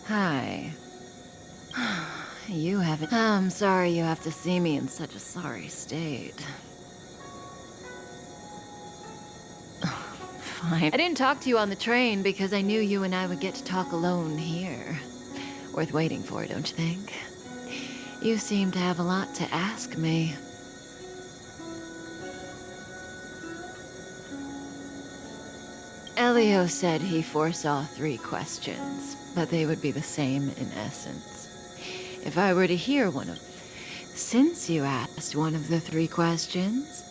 Hi. You haven't... I'm sorry you have to see me in such a sorry state. Fine. I didn't talk to you on the train because I knew you and I would get to talk alone here. Worth waiting for, don't you think? You seem to have a lot to ask me. Elio said he foresaw 3 questions, but they would be the same in essence. If I were to hear one of... Since you asked one of the 3 questions,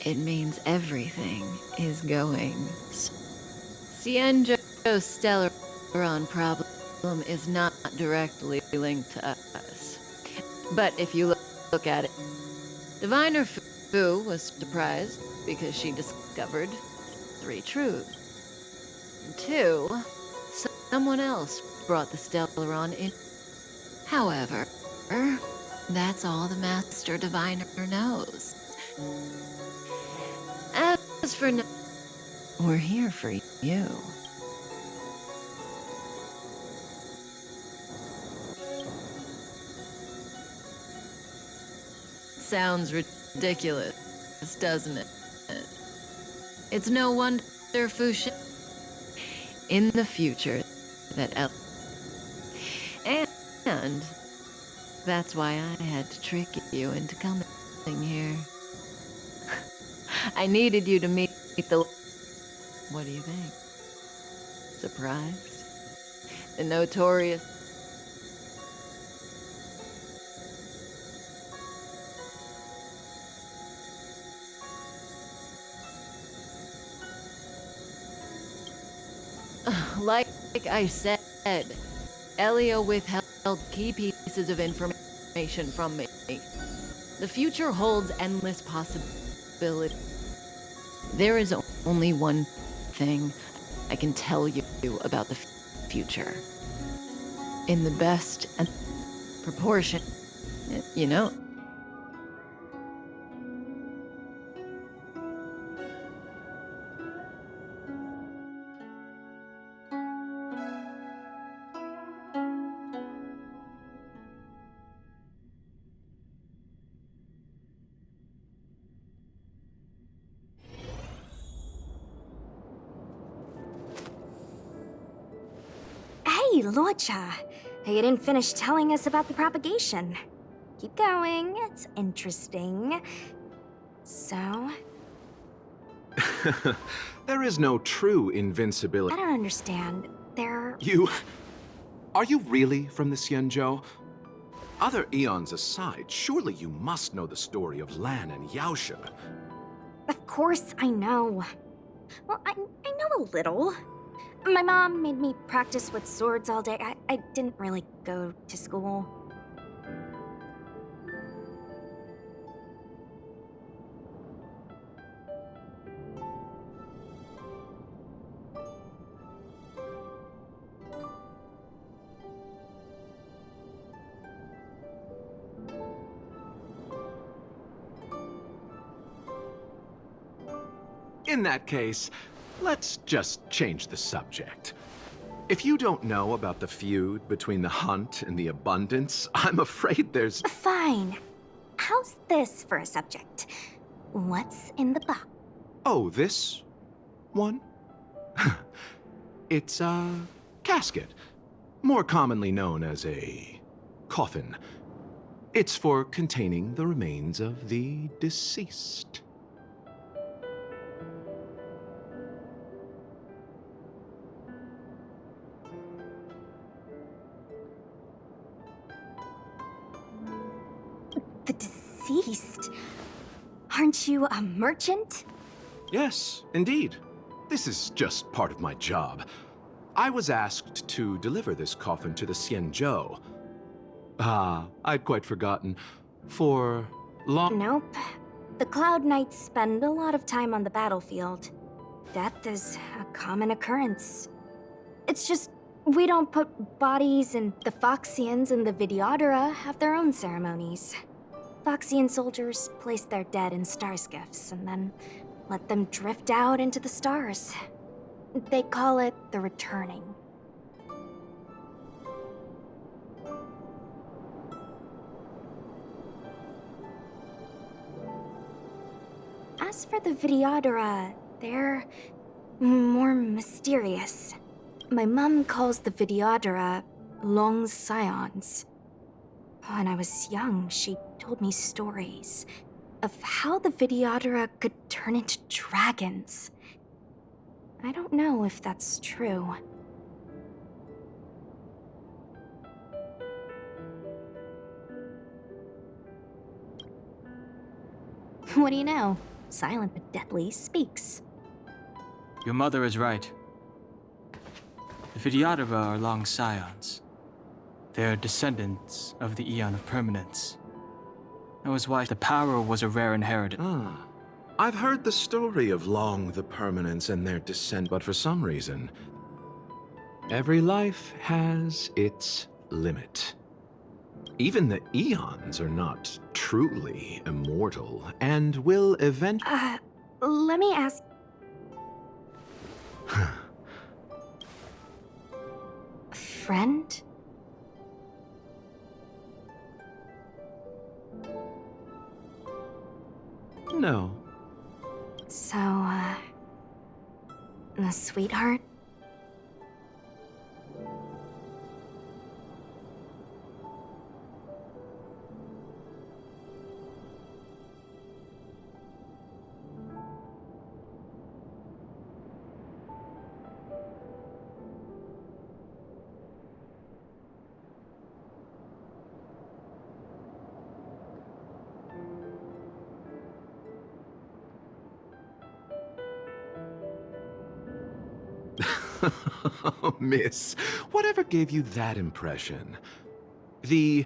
it means everything is going... Cienjo's Stellaron problem is not directly linked to us. But if you look at it, Diviner Fu was surprised because she discovered 3 truths. 2, someone else brought the Stellaron in. However, that's all the Master Diviner knows. As for now, we're here for you. Sounds ridiculous, doesn't it? It's no wonder Fushi in the future that and that's why I had to trick you into coming here. I needed you to meet the... What do you think? Surprised? The notorious... Like I said, Elio withheld key pieces of information from me. The future holds endless possibilities. There is only one thing I can tell you about the future. In the best and proportion, you know. Hey, Lorcha. You didn't finish telling us about the propagation. Keep going, it's interesting. So? There is no true invincibility. I don't understand. Are you really from the Xianzhou? Other eons aside, surely you must know the story of Lan and Yaoshe. Of course I know. Well, I know a little. My mom made me practice with swords all day. I didn't really go to school. In that case, let's just change the subject. If you don't know about the feud between the Hunt and the Abundance, I'm afraid there's... Fine. How's this for a subject? What's in the box? Oh, this one? It's a casket, more commonly known as a coffin. It's for containing the remains of the deceased. The deceased? Aren't you a merchant? Yes, indeed. This is just part of my job. I was asked to deliver this coffin to the Xianzhou. Ah, I'd quite forgotten. For long... Nope. The Cloud Knights spend a lot of time on the battlefield. Death is a common occurrence. It's just, we don't put bodies, and the Foxians and the Videodora have their own ceremonies. Foxian soldiers place their dead in star skiffs and then let them drift out into the stars. They call it the returning. As for the Videodora, they're more mysterious. My mom calls the Videodora long scions. When I was young, she told me stories of how the Videodora could turn into dragons. I don't know if that's true. What do you know? Silent but deadly speaks. Your mother is right. The Videodora are long scions. They are descendants of the Eon of Permanence. That was why the power was a rare inheritance. Ah. I've heard the story of Long the Permanence and their descent, but for some reason, every life has its limit. Even the Eons are not truly immortal, and will eventually... Let me ask... Friend? No. So, a sweetheart? Miss, whatever gave you that impression? The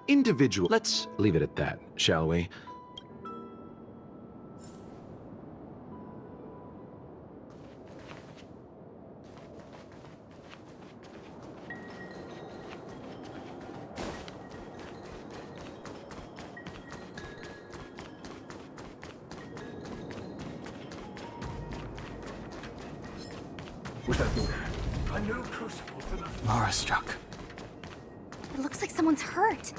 individual... Let's leave it at that, shall we? Mara struck. It looks like someone's hurt.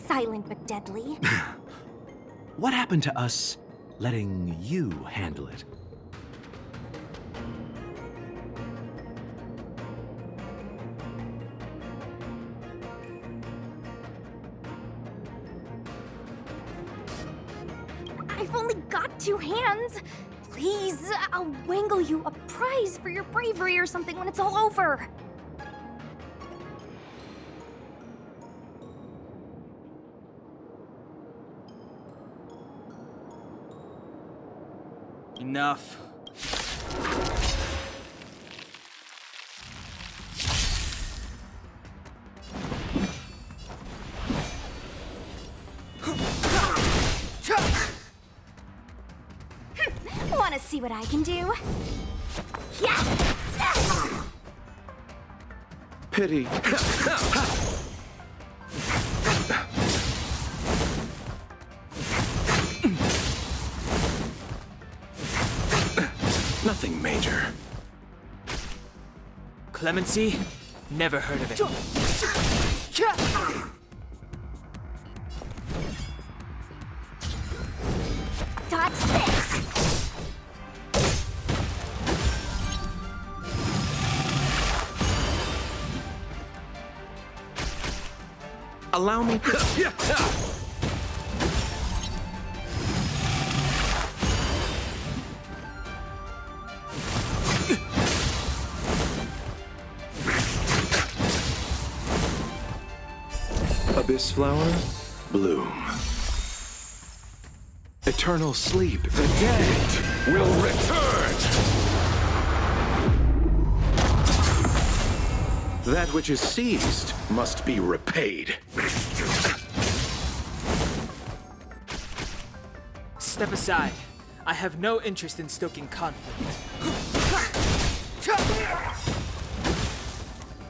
Silent but deadly. What happened to us letting you handle it? I've only got 2 hands. Please, I'll wangle you a prize for your bravery or something when it's all over. Enough. Wanna see what I can do? Yeah! Pity. Nothing major. Clemency? Never heard of it. Dodge this! Allow me to... Abyss flower, bloom. Eternal sleep, the dead will return! That which is seized must be repaid. Step aside. I have no interest in stoking conflict.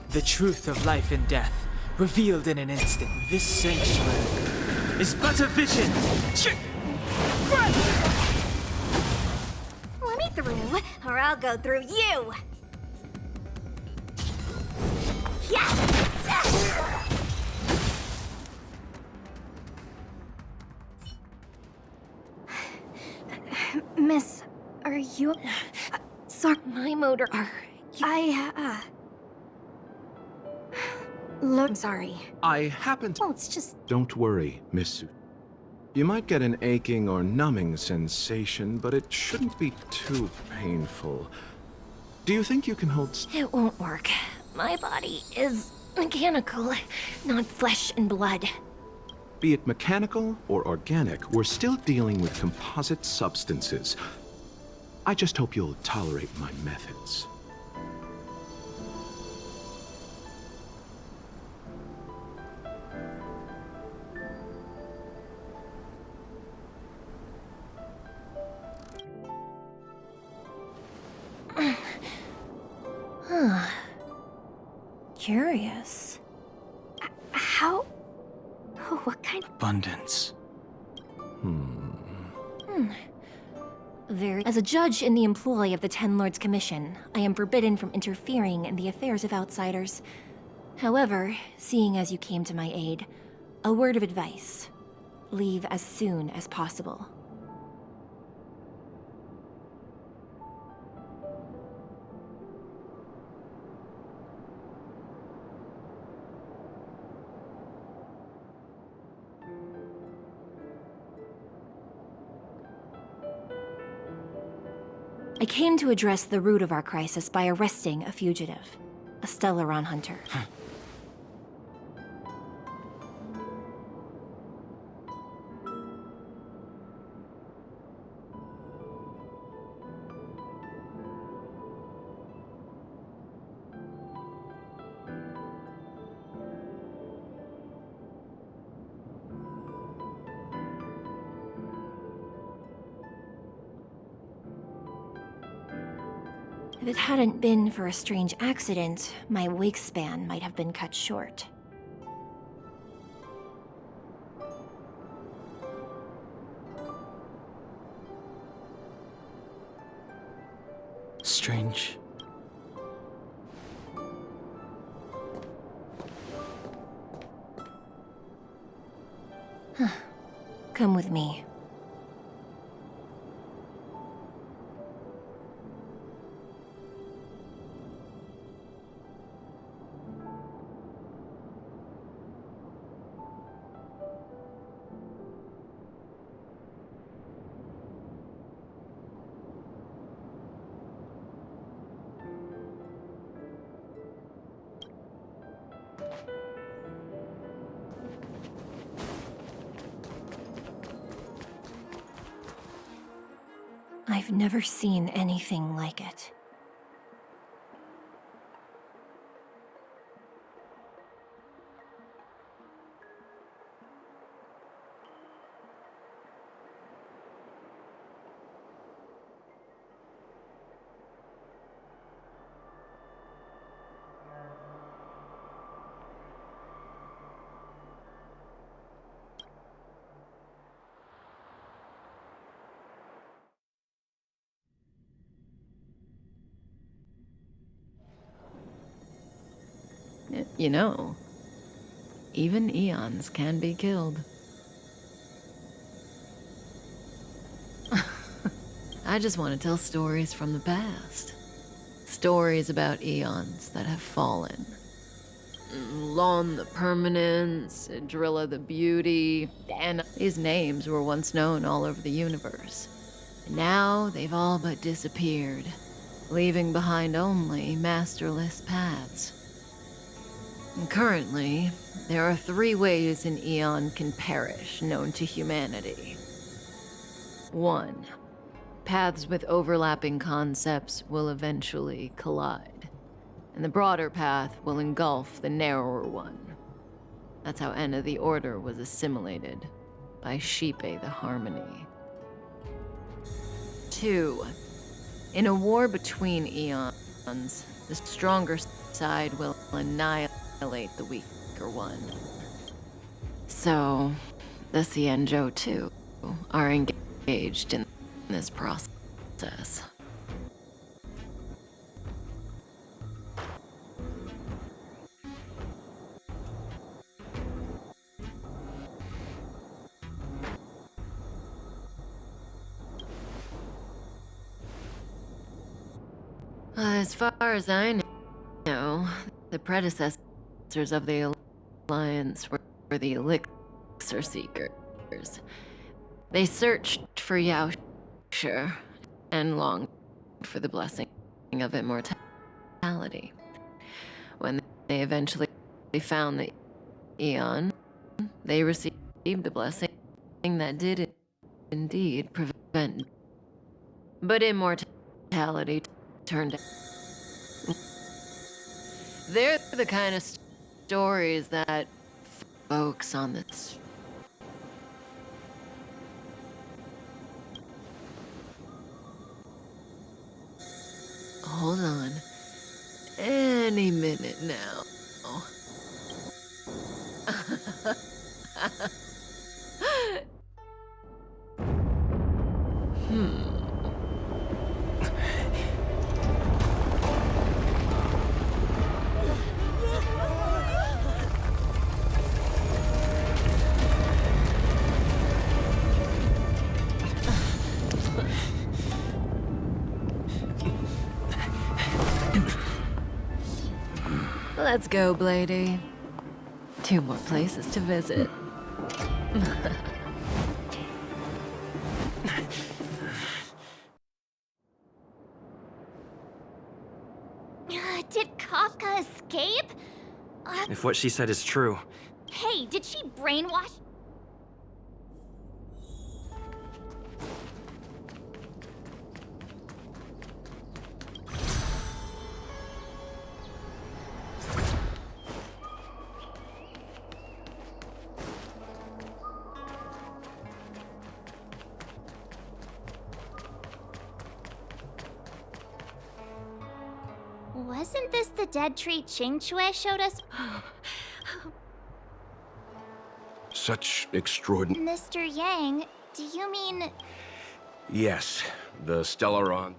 The truth of life and death, revealed in an instant. This sanctuary is but a vision. Let me through, or I'll go through you! Miss, are you... Sorry, my motor... Look, sorry. I happen to... Well, it's just... Don't worry, Miss. You might get an aching or numbing sensation, but it shouldn't be too painful. Do you think you can hold... It won't work. My body is mechanical, not flesh and blood. Be it mechanical or organic, we're still dealing with composite substances. I just hope you'll tolerate my methods. Curious. How? What kind of... Abundance. As a judge in the employ of the Ten Lords Commission, I am forbidden from interfering in the affairs of outsiders. However, seeing as you came to my aid, a word of advice. Leave as soon as possible. I came to address the root of our crisis by arresting a fugitive, a Stellaron hunter. If it hadn't been for a strange accident, my wake span might have been cut short. Strange. Come with me. I've never seen anything like it. You know, even eons can be killed. I just want to tell stories from the past. Stories about eons that have fallen. Lon the Permanence, Drilla the Beauty, and these names were once known all over the universe. And now they've all but disappeared, leaving behind only masterless paths. Currently, there are 3 ways an eon can perish known to humanity. 1. Paths with overlapping concepts will eventually collide, and the broader path will engulf the narrower one. That's how Enna the Order was assimilated by Shipe the Harmony. 2. In a war between eons, the stronger side will annihilate the weaker one. So, the Xianzhou too are engaged in this process. As far as I know, the predecessors of the Alliance were the Elixir Seekers. They searched for Yaoshe and longed for the blessing of immortality. When they eventually found the Eon, they received the blessing that did indeed prevent. But immortality turned out. They're the kind of stories that folks on this. Hold on. Any minute now. Let's go, Blady. 2 more places to visit. Did Kafka escape? If what she said is true, Hey, did she brainwash? Wasn't this the dead tree Qingque showed us? Such extraordinary. Mr. Yang, do you mean... Yes, the Stellaron.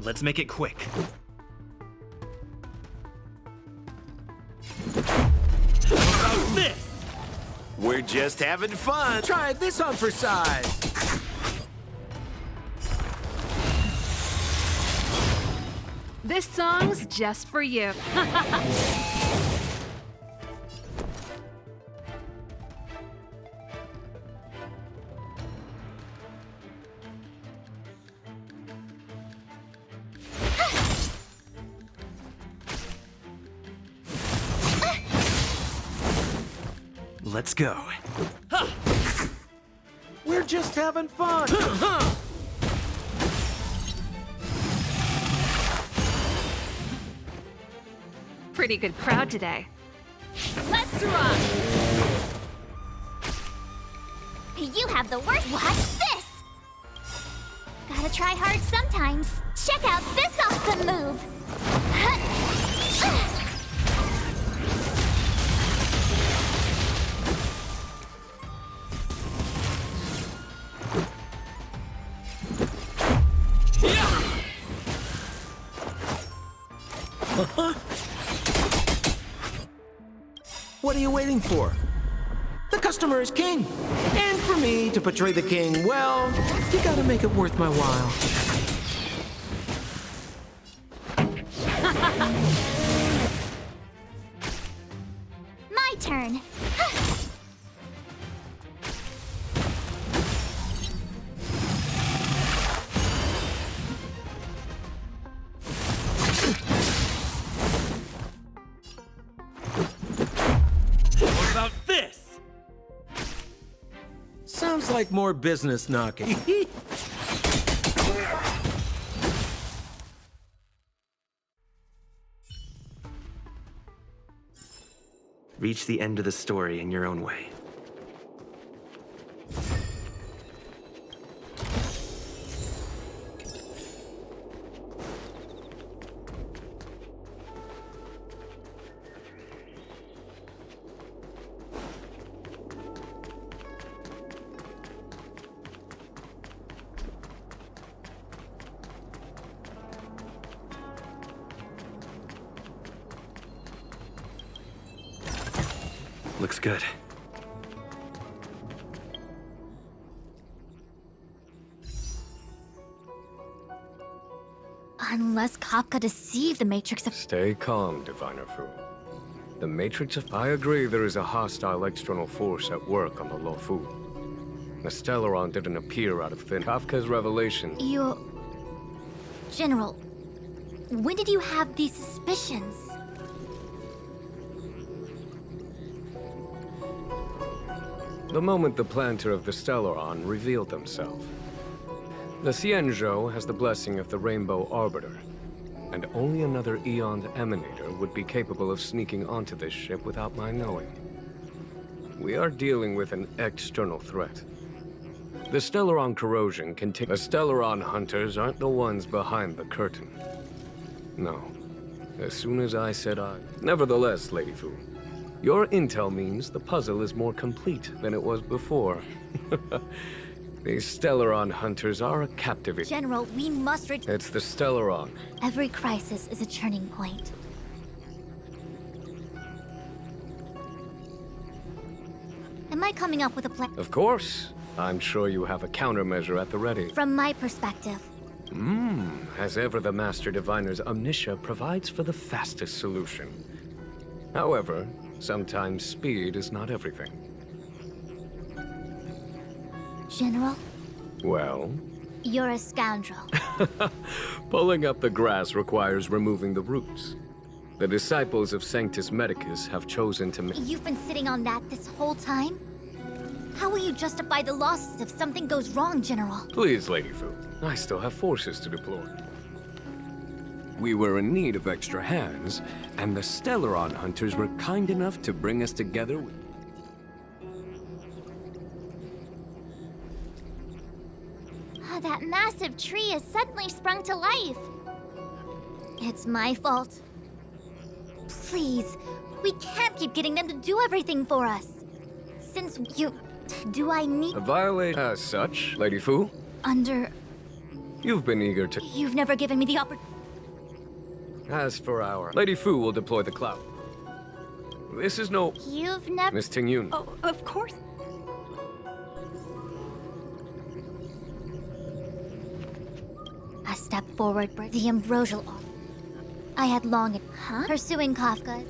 Let's make it quick. How about this? We're just having fun. Try this on for size. This song's just for you. Let's go. We're just having fun. Pretty good crowd today. Let's rock! You have the worst. Watch this! Gotta try hard sometimes. Check out this awesome move! What are you waiting for? The customer is king. And for me to portray the king, well, you gotta make it worth my while. My turn. What about this? Sounds like more business knocking. Reach the end of the story in your own way. Looks good. Unless Kafka deceived the Matrix of... Stay calm, Diviner Fu. The Matrix of... I agree there is a hostile external force at work on the Luofu. The Stellaron didn't appear out of thin... Kafka's revelation... You... General, when did you have these suspicions? The moment the planter of the Stellaron revealed himself. The Xianzhou has the blessing of the Rainbow Arbiter, and only another Eon's Emanator would be capable of sneaking onto this ship without my knowing. We are dealing with an external threat. The Stellaron corrosion can take... The Stellaron hunters aren't the ones behind the curtain. No. As soon as I said I... Nevertheless, Lady Fu, your intel means the puzzle is more complete than it was before. These Stellaron hunters are a captivating... General, we must It's the Stellaron. Every crisis is a turning point. Am I coming up with a plan? Of course. I'm sure you have a countermeasure at the ready. From my perspective. As ever, the Master Diviner's Omniscia provides for the fastest solution. However, sometimes speed is not everything. General, Well? you're a scoundrel. Pulling up the grass requires removing the roots. The disciples of Sanctus Medicus have chosen to... You've been sitting on that this whole time? How will you justify the losses if something goes wrong, General? Please, Lady Fu. I still have forces to deploy. We were in need of extra hands, and the Stellaron hunters were kind enough to bring us together with... That massive tree has suddenly sprung to life. It's my fault. Please, we can't keep getting them to do everything for us. Since you... Do I need... A violation as such, Lady Fu? Under... You've been eager to... You've never given me the opportunity. As for our... Lady Fu will deploy the cloud. This is no... You've never... Miss Tingyun. Oh, of course. A step forward, the ambrosial art. I had long pursuing Kafka.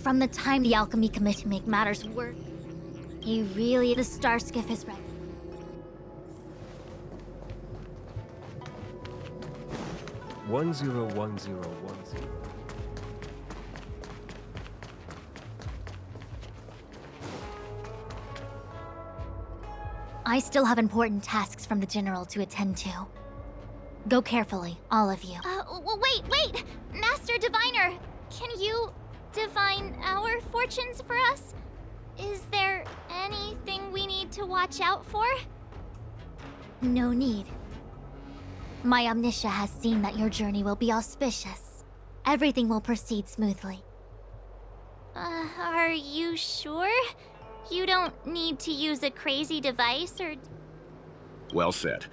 From the time the Alchemy Commission make matters work, he really... The star skiff is ready. One zero 1010. I still have important tasks from the General to attend to. Go carefully, all of you. Wait! Master Diviner! Can you divine our fortunes for us? Is there anything we need to watch out for? No need. My Omniscia has seen that your journey will be auspicious. Everything will proceed smoothly. Are you sure? You don't need to use a crazy device or... Well said.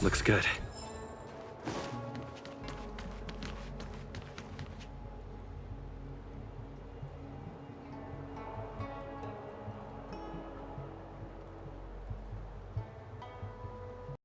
Looks good.